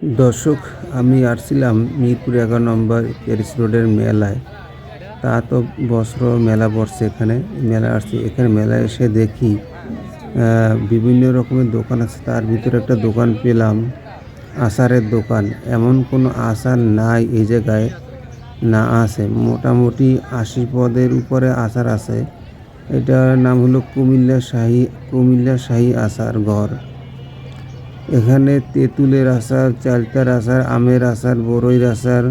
দর্শক, আমি আসছিলাম মিরপুর 11 নম্বর প্যারিস রোডের মেলায়। তা তো বছর মেলা বসছে এখানে। মেলায় আসছি। এখানে মেলায় এসে দেখি বিভিন্ন রকমের দোকান আছে। তার ভিতরে একটা দোকান পেলাম, আচারের দোকান। এমন কোনো আচার নাই এই জায়গায় না আছে। মোটামুটি ৮০ পদের উপরে আচার আছে। এটার নাম হলো কুমিল্লা শাহী আচার ঘর। এখানে তেঁতুলের আচার, চালতার আচার, আমের আচার, বরইয়ের আচার,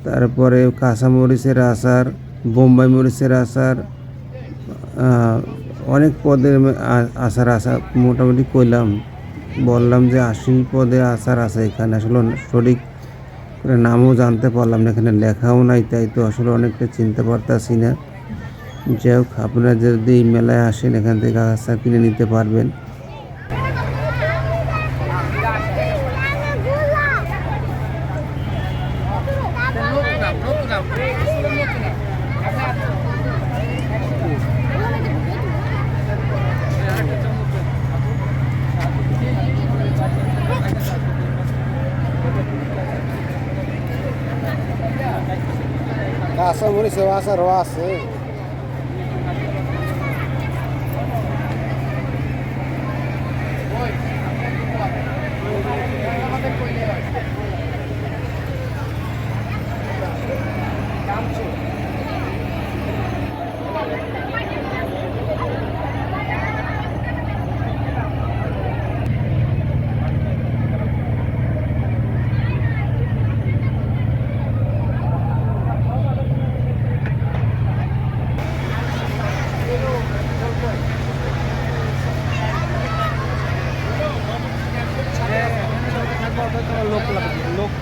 তারপরে কাঁচামরিচের আচার, বোম্বাই মরিচের আচার, অনেক পদের আচার মোটামুটি বললাম যে ৮০ পদের আচার আছে এখানে। আসলে সঠিক করে নামও জানতে পারলাম না, এখানে লেখাও নাই, তাই তো আসলে অনেকটা চিনতে পারতাছি না। যাই হোক, আপনারা যদি এই মেলায় আসেন এখান থেকে আচার কিনে নিতে পারবেন। কাঁচামরিচের আচারও আছে। লোক